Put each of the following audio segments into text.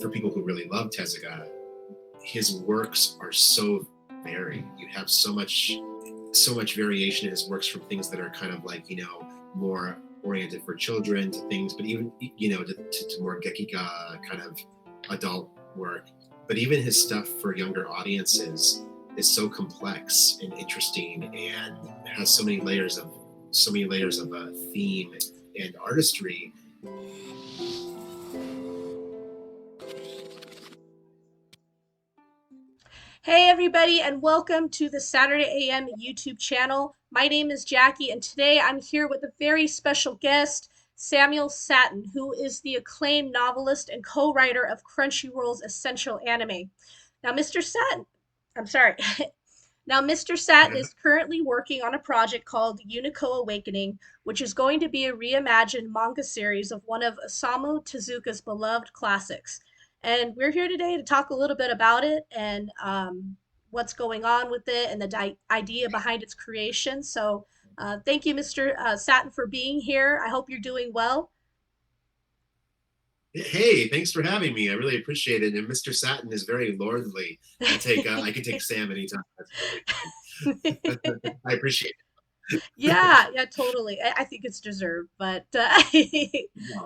for people who really love Tezuka, his works are so varied. You have so much variation in his works, from things that are kind of like, more oriented for children, to things, but even, to more gekiga kind of adult work. But even his stuff for younger audiences is so complex and interesting, and has so many layers of theme and artistry. Hey, everybody, and welcome to the Saturday AM YouTube channel. My name is Jackie, and today I'm here with a very special guest, Samuel Satin, who is the acclaimed novelist and co writer of Crunchyroll's Essential Anime. Now, Mr. Satin, I'm sorry. Now, Mr. Satin is currently working on a project called Unico Awakening, which is going to be a reimagined manga series of one of Osamu Tezuka's beloved classics. And we're here today to talk a little bit about it and what's going on with it and the idea behind its creation. So, thank you, Mr. Satin, for being here. I hope you're doing well. Hey, thanks for having me. I really appreciate it. And Mr. Satin is very lordly. I can take Sam anytime. That's totally fine. I appreciate Yeah, yeah, totally. I think it's deserved, but it. No, I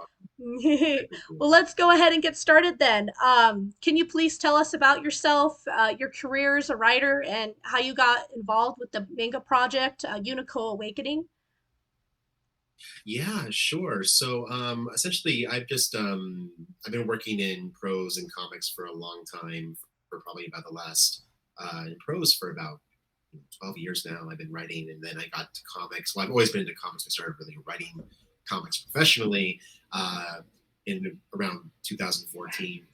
appreciate well, let's go ahead and get started then. Can you please tell us about yourself, your career as a writer, and how you got involved with the manga project, Unico Awakening? Yeah, sure. So essentially, I've been working in prose and comics for a long time, for probably about the last in prose for about 12 years now. I've been writing, and then I got to comics. Well, I've always been into comics. I started really writing comics professionally in around 2014,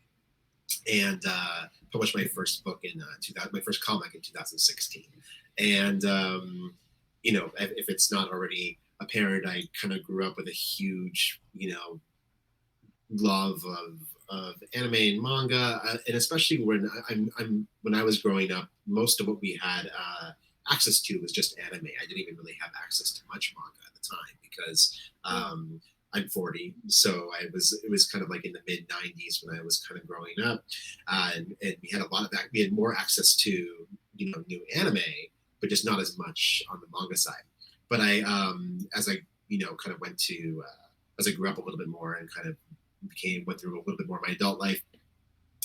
and published my first book in 2000, my first comic in 2016. And if it's not already apparent, I kind of grew up with a huge, love of anime and manga, and especially when I was growing up, most of what we had access to was just anime. I didn't even really have access to much manga at the time, because Mm. I'm 40, so it was kind of like in the mid 90s when I was kind of growing up, and we had a lot of that. We had more access to new anime, but just not as much on the manga side. But as I kind of went to as I grew up a little bit more and kind of went through a little bit more of my adult life,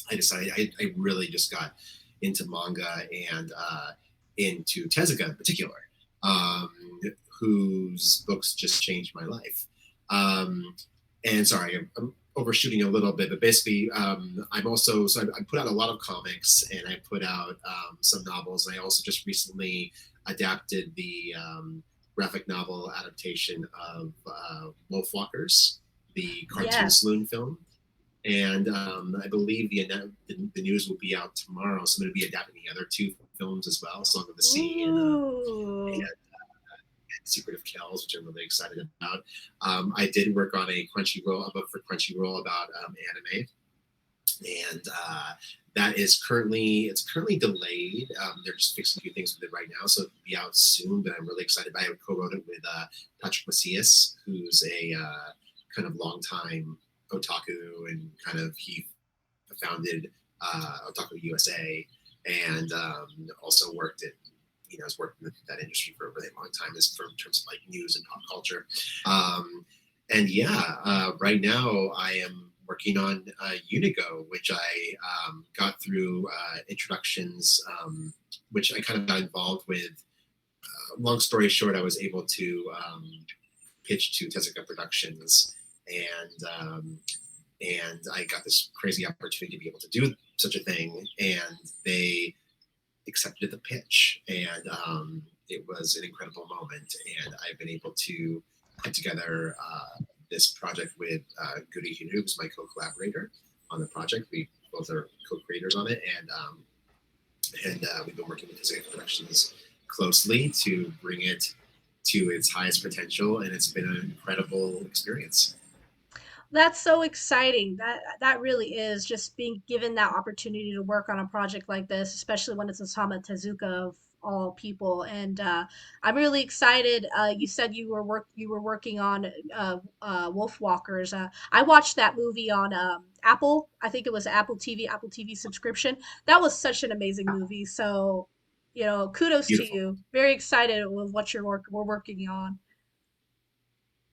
I decided I really just got into manga, and into Tezuka in particular, um, whose books just changed my life. And sorry, I'm overshooting a little bit, but basically, I put out a lot of comics, and I put out some novels, and I also just recently adapted the graphic novel adaptation of Wolfwalkers, the cartoon Yes. saloon film. And I believe the news will be out tomorrow. So I'm going to be adapting the other two films as well, Song of the Sea and Ooh. Secret of Kells, which I'm really excited about. I did work on a book for Crunchyroll about anime, and that is currently delayed. They're just fixing a few things with it right now, so it'll be out soon. But I'm really excited. I co-wrote it with Patrick Macias, who's a kind of longtime otaku, and kind of he founded Otaku USA, and also worked at has worked in that industry for a really long time, as for in terms of like news and pop culture. Um, and yeah, right now I am working on Unigo, which I got through introductions, which I kind of got involved with. Long story short, I was able to pitch to Tezuka Productions, and I got this crazy opportunity to be able to do such a thing, and they accepted the pitch, and it was an incredible moment. And I've been able to put together this project with Goody Hinu, who's my co-collaborator on the project. We both are co-creators on it, and we've been working with Executive Productions closely to bring it to its highest potential, and it's been an incredible experience. That's so exciting. That really is just being given that opportunity to work on a project like this, especially when it's Osamu Tezuka. all people, and I'm really excited. You said you were working on Wolf Walkers. I watched that movie on Apple. I think it was Apple TV subscription. That was such an amazing movie. So, kudos to Beautiful. you. Very excited with what we're working on.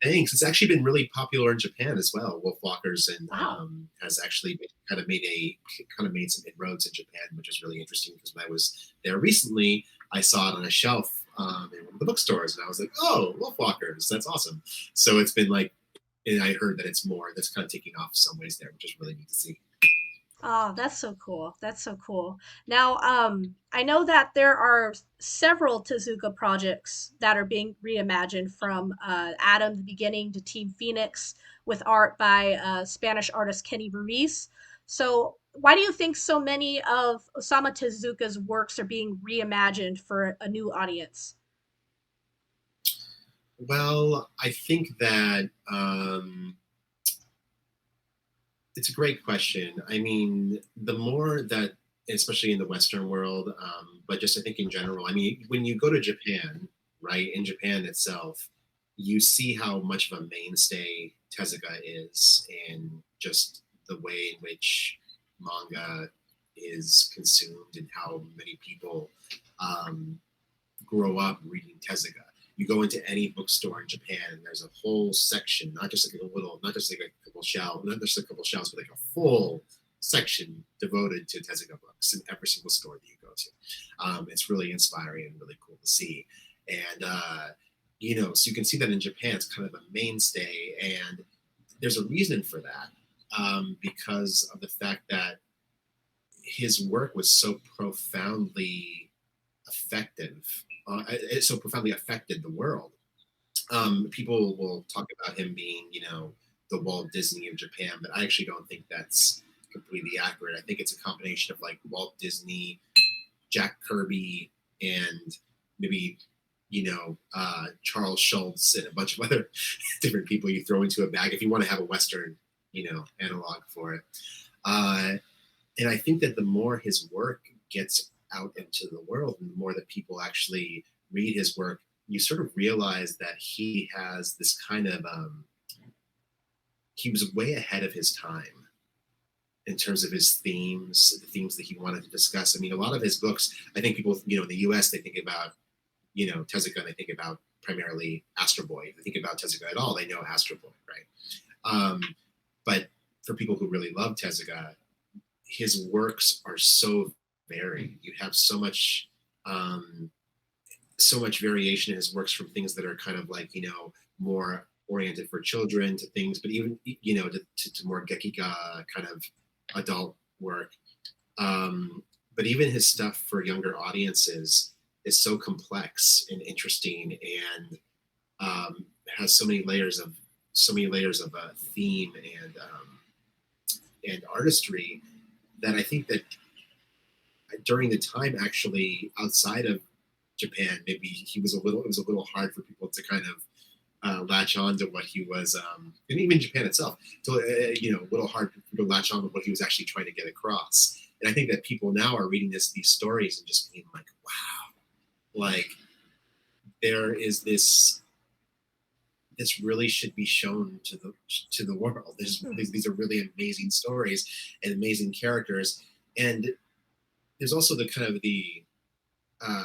Thanks. It's actually been really popular in Japan as well. Wolf Walkers and Wow. has actually kind of made some inroads in Japan, which is really interesting because when I was there recently, I saw it on a shelf in one of the bookstores, and I was like, "Oh, Wolf Walkers, that's awesome!" So it's been like, and I heard that it's more that's kind of taking off some ways there, which is really neat to see. Oh, that's so cool. That's so cool. Now, I know that there are several Tezuka projects that are being reimagined from Adam the Beginning to Team Phoenix with art by Spanish artist Kenny Ruiz. So, why do you think so many of Osamu Tezuka's works are being reimagined for a new audience? Well, I think that it's a great question. I mean, the more that, especially in the Western world, but just I think in general, I mean, when you go to Japan, right, in Japan itself, you see how much of a mainstay Tezuka is and just the way in which manga is consumed and how many people um, grow up reading Tezuka. You go into any bookstore in Japan, and there's a whole section, not just like a couple shelves, not just a couple shelves, but like a full section devoted to Tezuka books in every single store that you go to. It's really inspiring and really cool to see. And, so you can see that in Japan, it's kind of a mainstay. And there's a reason for that because of the fact that his work was so profoundly effective. It so profoundly affected the world. People will talk about him being, the Walt Disney of Japan, but I actually don't think that's completely accurate. I think it's a combination of like Walt Disney, Jack Kirby, and maybe Charles Schultz and a bunch of other different people you throw into a bag if you want to have a Western, analog for it. Uh, and I think that the more his work gets out into the world and the more that people actually read his work, you sort of realize that he has this kind of he was way ahead of his time in terms of his themes, the themes that he wanted to discuss. I mean, a lot of his books, I think people, in the US, they think about, Tezuka, and they think about primarily Astro Boy. If they think about Tezuka at all, they know Astro Boy, right? Um, but for people who really love Tezuka, his works are so varied. You have so much variation in his works from things that are kind of like more oriented for children to things, but even to more gekiga kind of adult work. But even his stuff for younger audiences is so complex and interesting and has so many layers of a theme and artistry that I think that during the time actually outside of Japan, maybe it was a little hard for people to kind of latch on to what he was, and even Japan itself, to a little hard for people to latch on to what he was actually trying to get across. And I think that people now are reading these stories and just being like, wow, like there is this really should be shown to the world. These are really amazing stories and amazing characters, and there's also the kind of the uh,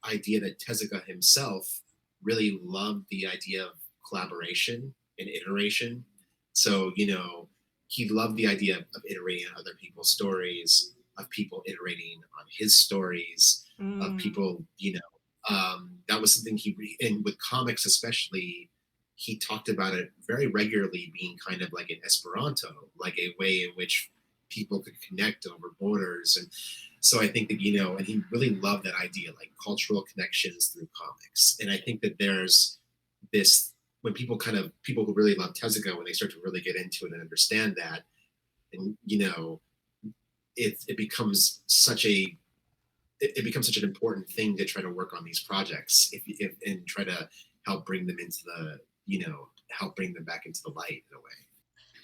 idea that Tezuka himself really loved the idea of collaboration and iteration. So, he loved the idea of iterating on other people's stories, of people iterating on his stories, of Mm. people, that was something and with comics especially, he talked about it very regularly being kind of like an Esperanto, like a way in which people could connect over borders. And so I think that, and he really loved that idea, like cultural connections through comics. And I think that there's this, when people who really love Tezuka, when they start to really get into it and understand that, and, it becomes it becomes such an important thing to try to work on these projects if and try to help bring them into help bring them back into the light in a way.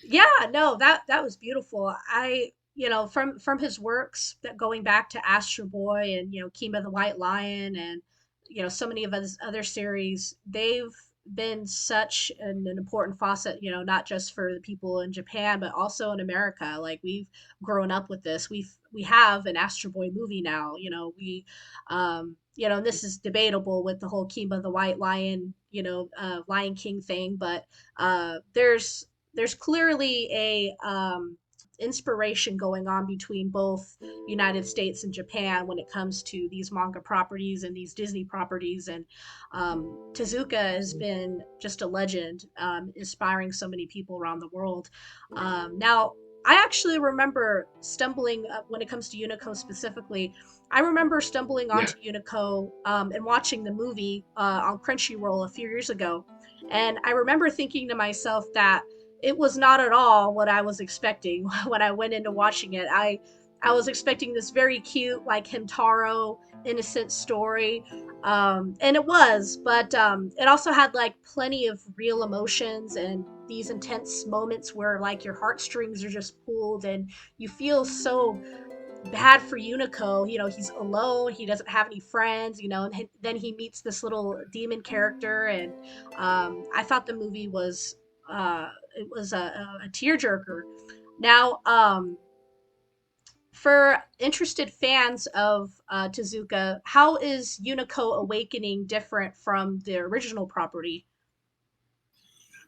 Yeah, no, that was beautiful. from his works, that going back to Astro Boy and Kima the White Lion, and so many of his other series, they've been such an important faucet, not just for the people in Japan but also in America. Like, we've grown up with this. We have an Astro Boy movie now. And this is debatable with the whole Kima the White Lion, Lion King thing, but there's clearly a inspiration going on between both United States and Japan when it comes to these manga properties and these Disney properties. And Tezuka has been just a legend, inspiring so many people around the world. Now, I actually remember stumbling when it comes to Unico specifically. I remember stumbling Yeah. onto Unico and watching the movie on Crunchyroll a few years ago. And I remember thinking to myself that it was not at all what I was expecting when I went into watching it. I was expecting this very cute, like Himtaro, innocent story, and it was, but it also had like plenty of real emotions and these intense moments where like your heartstrings are just pulled and you feel so bad for Unico. He's alone, he doesn't have any friends, and then he meets this little demon character. And I thought the movie was it was a tearjerker. Now, for interested fans of Tezuka, how is Unico Awakening different from the original property?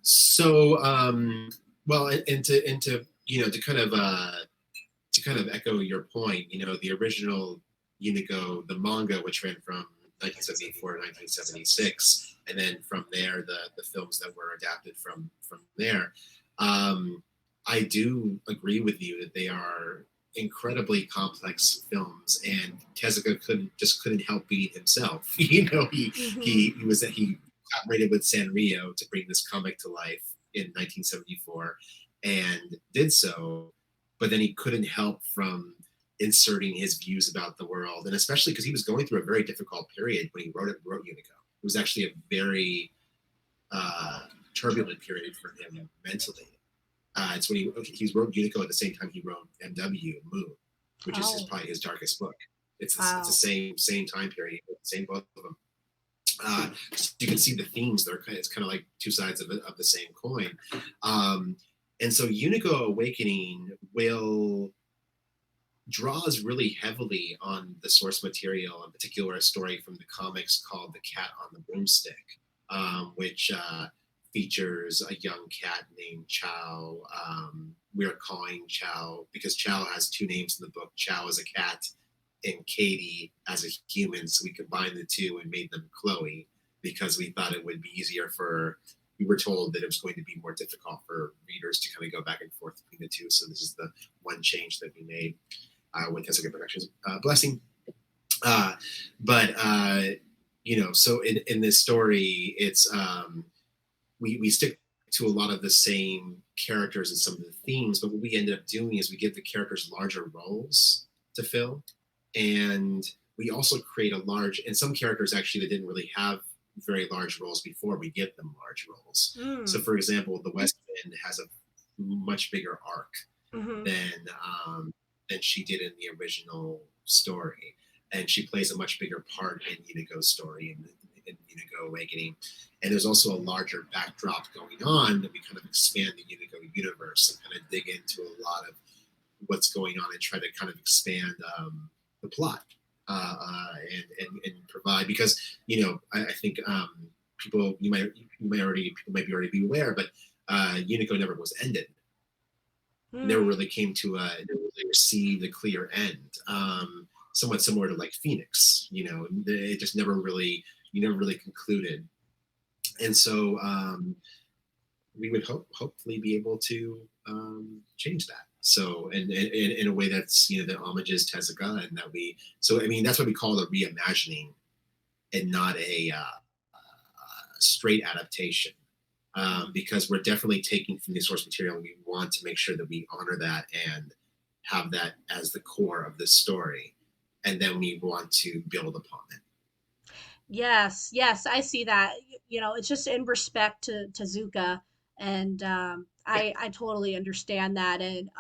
So, well, and to to kind of echo your point, the original Unico, the manga, which ran from 1974 to 1976, and then from there the films that were adapted from there. Um, I do agree with you that they are incredibly complex films, and Tezuka couldn't help being himself. Mm-hmm. He collaborated with Sanrio to bring this comic to life in 1974, and did so, but then he couldn't help from inserting his views about the world, and especially because he was going through a very difficult period when he wrote Unico. It was actually a very uh, turbulent period for him mentally. It's when he wrote Unico at the same time he wrote MW Moon, which is Oh, probably his darkest book. It's the wow. same time period, same both of them. So you can see the themes. It's kind of like two sides of the same coin. Um, and so Unico Awakening will draws really heavily on the source material, in particular a story from the comics called The Cat on the Broomstick, which features a young cat named Chow. We're calling Chow because Chow has two names in the book. Chow as a cat and Katie as a human. So we combined the two and made them Chloe because we thought it would be easier we were told that it was going to be more difficult for readers to kind of go back and forth between the two. So this is the one change that we made with Tezuka Productions. Blessing. Uh, but so in this story, it's we stick to a lot of the same characters and some of the themes, but what we ended up doing is we give the characters larger roles to fill, and we also create and some characters actually that didn't really have very large roles before, we give them large roles. So, Mm. for example, the West Wind has a much bigger arc Mm-hmm. than um, than she did in the original story, and she plays a much bigger part in Unico's story in Unico Awakening. And there's also a larger backdrop going on that we kind of expand the Unico universe and kind of dig into a lot of what's going on and try to kind of expand the plot and provide because I think people people might be already be aware, but Unico never was ended, never Mm. really never really received a clear end. Somewhat similar to like Phoenix, it just never really concluded. And so we would hopefully be able to change that. So, and in a way that's, that homages Tezuka, and that so I mean, that's what we call a reimagining and not a straight adaptation. Because we're definitely taking from the source material, and we want to make sure that we honor that and have that as the core of the story, and then we want to build upon it. Yes, yes, I see that. It's just in respect to Zuka, and Yeah. I totally understand that. And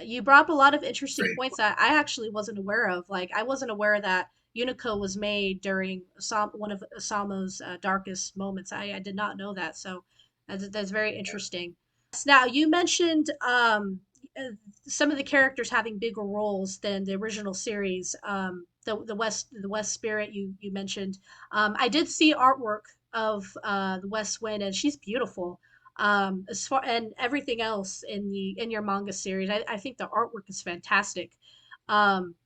You brought up a lot of interesting Great. points that I actually wasn't aware of. Like, I wasn't aware that Unico was made during one of Osamu's darkest moments. I did not know that, so that's very interesting. Now, you mentioned uh, some of the characters having bigger roles than the original series. The West Spirit you mentioned. I did see artwork of the West Wind, and she's beautiful. As far and everything else in your manga series, I think the artwork is fantastic. Um,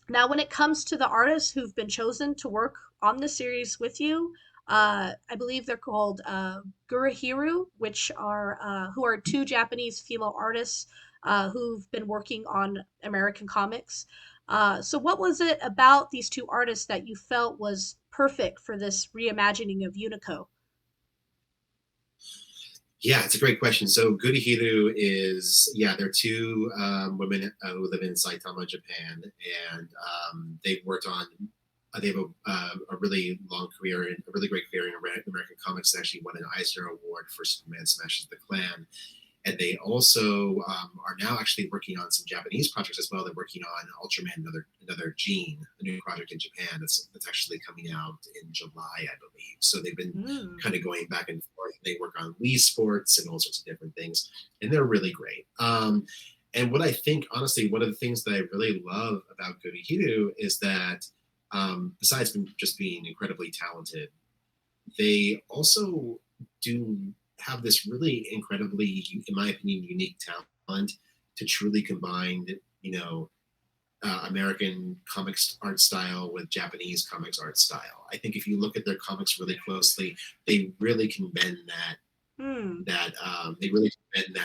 Now, when it comes to the artists who've been chosen to work on the series with you, I believe they're called Gurahiru, which are who are two Japanese female artists who've been working on American comics. So, what was it about these two artists that you felt was perfect for this reimagining of Unico? Yeah, it's a great question. So Gurihiru is, yeah, they're two women who live in Saitama, Japan, and they've worked on, they have a really long career and a really great career in American comics. They actually won an Eisner Award for Superman Smashes the Klan. And they also are now actually working on some Japanese projects as well. They're working on Ultraman, another Gene, a new project in Japan that's actually coming out in July, I believe. So they've been Mm. kind of going back and forth. They work on Wii Sports and all sorts of different things, and they're really great. And what I think, honestly, one of the things that I really love about Gurihiru is that besides just being incredibly talented, they also do have this really incredibly, in my opinion, unique talent to truly combine, you know, American comics art style with Japanese comics art style. I think if you look at their comics really closely, they really can bend Hmm. they really can bend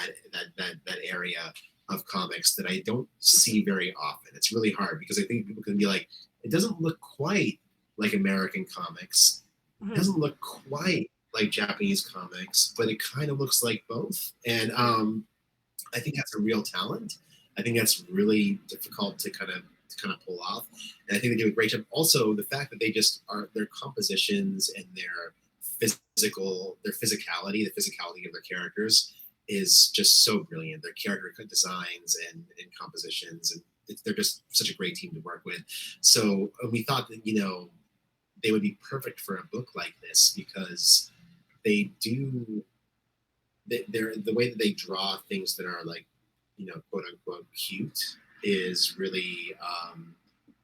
that area of comics that I don't see very often. It's really hard because I think people can be like, it doesn't look quite like American comics, Mhm. doesn't look quite like Japanese comics, but it kind of looks like both. And I think that's a real talent. I think that's really difficult to kind of pull off. And I think they do a great job. Also, the fact that they just are their compositions and their physicality, the physicality of their characters is just so brilliant. Their character designs and compositions, and they're just such a great team to work with. So we thought that they would be perfect for a book like this because they do they're the way that they draw things that are like quote unquote cute is really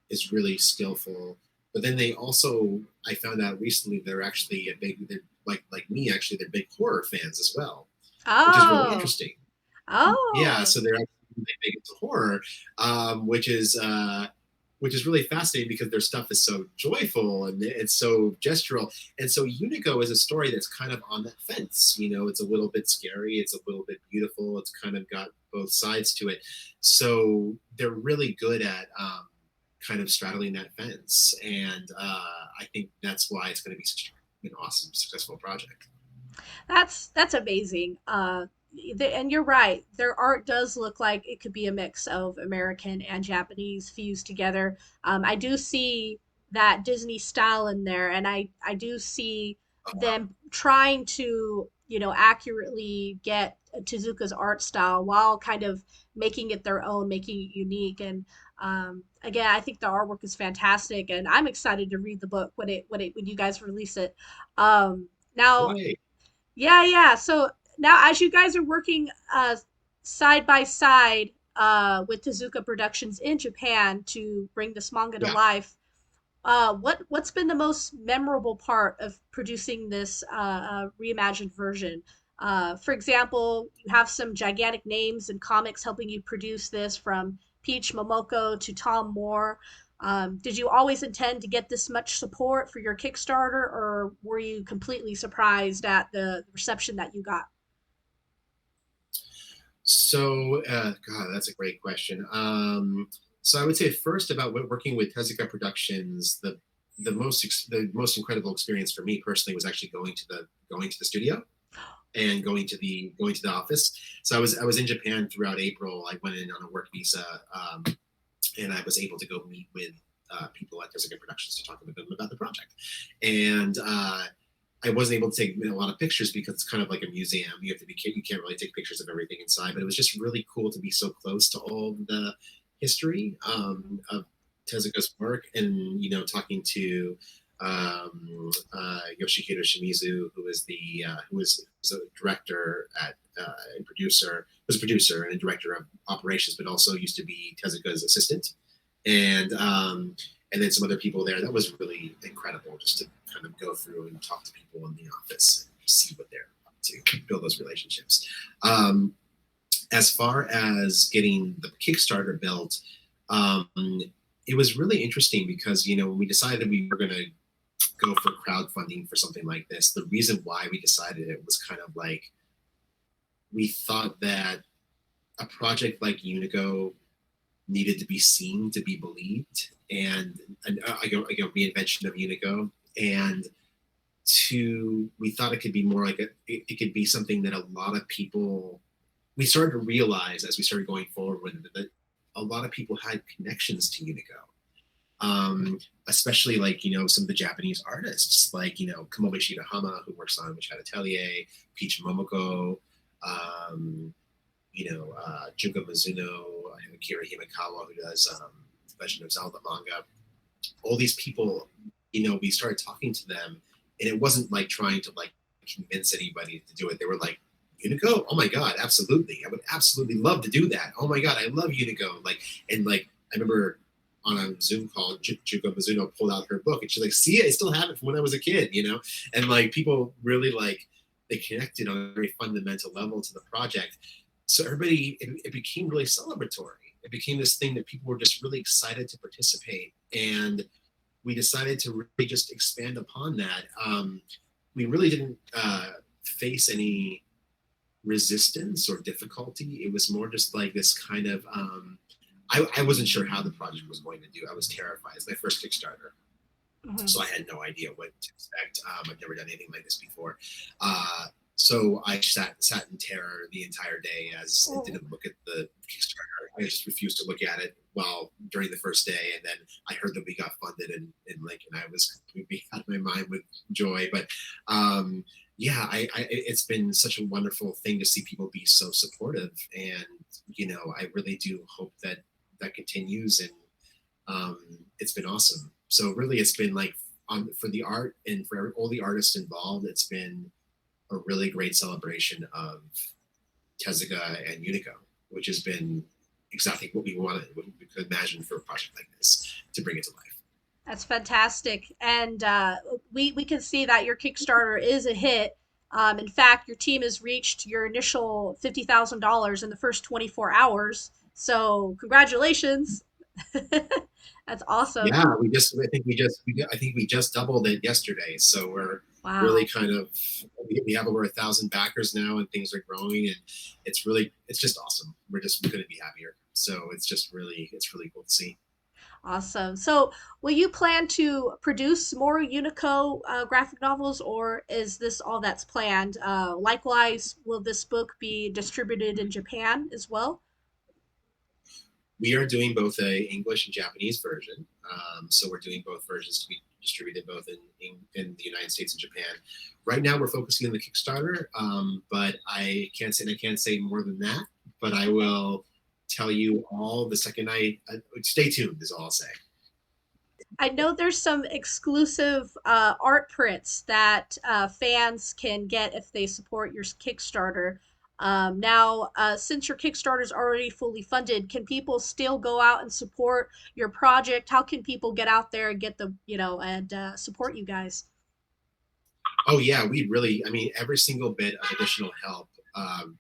is really skillful. But then they also, I found out recently, they're like me actually, they're big horror fans as well, which is really Oh. interesting. Yeah, Oh. so they're actually really big into horror, um, which is uh, which is really fascinating because their stuff is so joyful and it's so gestural. And so Unico is a story that's kind of on that fence. It's a little bit scary, it's a little bit beautiful, it's kind of got both sides to it. So they're really good at kind of straddling that fence, and I think that's why it's going to be such an awesome, successful project. That's amazing. And you're right. Their art does look like it could be a mix of American and Japanese fused together. I do see that Disney style in there, and I do see them trying to accurately get Tezuka's art style while kind of making it their own, making it unique. And again, I think the artwork is fantastic, and I'm excited to read the book when you guys release it. Now Right. yeah, yeah. So now, as you guys are working side by side with Tezuka Productions in Japan to bring this manga to Yeah. life, what's been the most memorable part of producing this reimagined version? For example, you have some gigantic names and comics helping you produce this, from Peach Momoko to Tom Moore. Did you always intend to get this much support for your Kickstarter, or were you completely surprised at the reception that you got? So, God, that's a great question. So I would say first about working with Tezuka Productions, the most incredible experience for me personally was actually going to the studio and going to the office. So I was in Japan throughout April. I went in on a work visa, and I was able to go meet with people at Tezuka Productions to talk with them about the project. And I wasn't able to take a lot of pictures because it's kind of like a museum. You can't really take pictures of everything inside, but it was just really cool to be so close to all the history of Tezuka's work, and talking to Yoshihiro Shimizu, who is a director and producer, was a producer and a director of operations, but also used to be Tezuka's assistant, and then some other people there. That was really incredible, just to kind of go through and talk to people in the office and see what they're up to, build those relationships. As far as getting the Kickstarter built, it was really interesting because when we decided we were going to go for crowdfunding for something like this, the reason why we decided it was kind of like, we thought that a project like Unico needed to be seen to be believed, and a reinvention of Unico, and we thought it could be more like it could be something that a lot of people, we started to realize as we started going forward with that a lot of people had connections to Unico, especially like some of the Japanese artists like Kamobe Shirahama, who works on Witch Hat Atelier, Peach Momoko, Junko Mizuno, Akira Himekawa, who does Legend of Zelda manga. All these people, we started talking to them, and it wasn't like trying to like convince anybody to do it. They were like, Unico? Oh my God, absolutely. I would absolutely love to do that. Oh my God, I love Unico. I remember on a Zoom call, Junko Mizuno pulled out her book, and she's like, see, I still have it from when I was a kid, And like people really they connected on a very fundamental level to the project. So everybody, it became really celebratory. It became this thing that people were just really excited to participate. And we decided to really just expand upon that. We really didn't face any resistance or difficulty. It was more just like this kind of, I wasn't sure how the project was going to do. I was terrified. It's my first Kickstarter. Mm-hmm. So I had no idea what to expect. I've never done anything like this before. So I sat in terror the entire day as I didn't look at the Kickstarter. I just refused to look at it during the first day. And then I heard that we got funded and I was completely out of my mind with joy. But it's been such a wonderful thing to see people be so supportive. And, I really do hope that continues. And it's been awesome. So really it's been like for the art and for all the artists involved, it's been a really great celebration of Tezuka and Unico, which has been exactly what we wanted, what we could imagine for a project like this to bring it to life. That's fantastic. And we can see that your Kickstarter is a hit. In fact, your team has reached your initial $50,000 in the first 24 hours. So congratulations. That's awesome. Yeah, I think we just doubled it yesterday. So we're really kind of, we have over 1,000 backers now, and things are growing, and it's just awesome. We're going to be happier. So it's really cool to see. Awesome. So will you plan to produce more Unico graphic novels, or is this all that's planned? Likewise, will this book be distributed in Japan as well? We are doing both a English and Japanese version. So we're doing both versions to be distributed both in the United States and Japan. Right now we're focusing on the Kickstarter, but I can't say more than that, but I will tell you all the second I stay tuned is all I'll say. I know there's some exclusive art prints that fans can get if they support your Kickstarter. Now, since your Kickstarter is already fully funded, can people still go out and support your project? How can people get out there and get and support you guys? Oh yeah, every single bit of additional help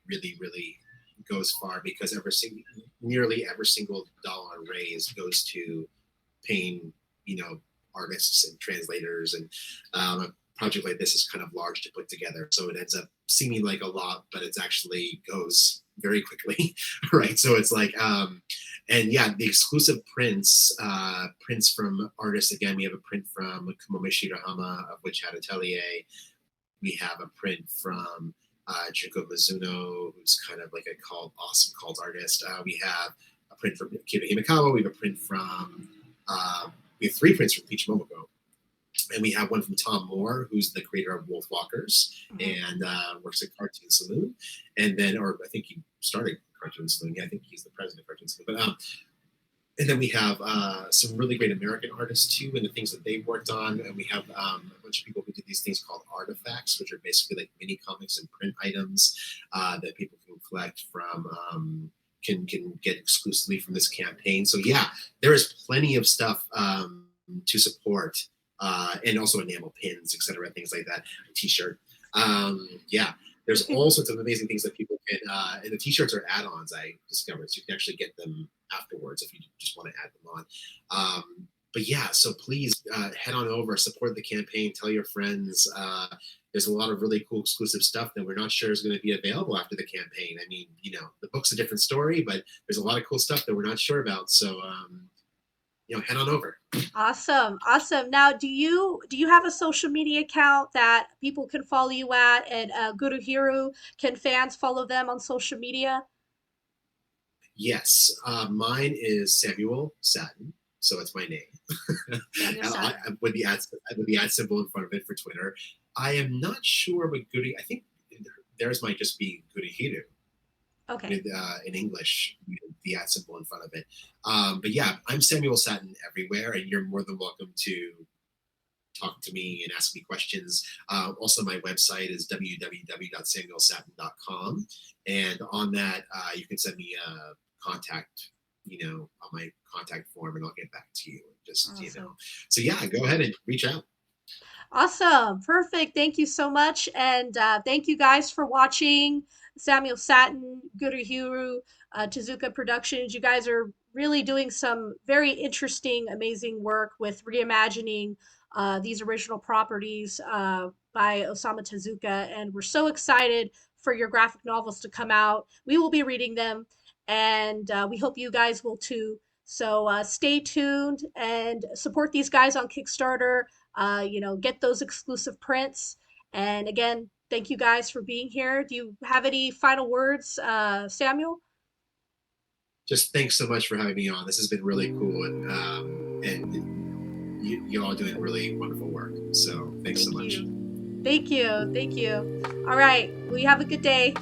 really goes far, because nearly every single dollar raised goes to paying artists and translators, and a project like this is kind of large to put together, so it ends up seeming like a lot, but it actually goes very quickly. Right, so it's like and yeah, the exclusive prints from artists. Again, we have a print from Kamobe Shirahama of Witch Hat Atelier. We have a print from Junko Mizuno, who's kind of like a awesome cult artist. We have a print from Akira Himekawa. We have a print from we have 3 prints from Peach Momoko. And we have one from Tom Moore, who's the creator of Wolfwalkers Mhm. and works at Cartoon Saloon. And then, or I think he started Cartoon Saloon. Yeah, I think he's the president of Cartoon Saloon. But and then we have some really great American artists too, and the things that they've worked on. And we have a bunch of people who did these things called artifacts, which are basically like mini comics and print items that people can collect from. Can get exclusively from this campaign. So yeah, there is plenty of stuff to support, and also enamel pins, etc., things like that. A T-shirt. Yeah, there's all sorts of amazing things that people can. And the T-shirts are add-ons. I discovered, so you can actually get them afterwards if you just want to add them on. But yeah, so please head on over, support the campaign, tell your friends. There's a lot of really cool exclusive stuff that we're not sure is going to be available after the campaign. I mean, the book's a different story, but there's a lot of cool stuff that we're not sure about. So, head on over. Awesome, awesome. Now, do you have a social media account that people can follow you at, and Guru Hero, can fans follow them on social media? Yes, mine is Samuel Satin, so it's my name. Samuel Satin. With the ad symbol in front of it for Twitter. I am not sure what Goody. I think theirs might just be Goody Hiru Okay. with in English, the ad symbol in front of it. But yeah, I'm Samuel Satin everywhere, and you're more than welcome to talk to me and ask me questions. Also, my website is www.samuelsatin.com, and on that, you can send me a contact, on my contact form, and I'll get back to you. Just Awesome. so yeah, go ahead and reach out. Awesome. Perfect. Thank you so much. And thank you guys for watching Samuel Satin, Guru Hiro, Tezuka Productions. You guys are really doing some very interesting, amazing work with reimagining these original properties by Osamu Tezuka. And we're so excited for your graphic novels to come out. We will be reading them, and we hope you guys will too. So stay tuned and support these guys on Kickstarter. Get those exclusive prints. And again, thank you guys for being here. Do you have any final words, Samuel? Just thanks so much for having me on. This has been really cool, and you all doing really wonderful work. So thanks so Thank much. you. Thank you. Thank you. All right. Well, you have a good day.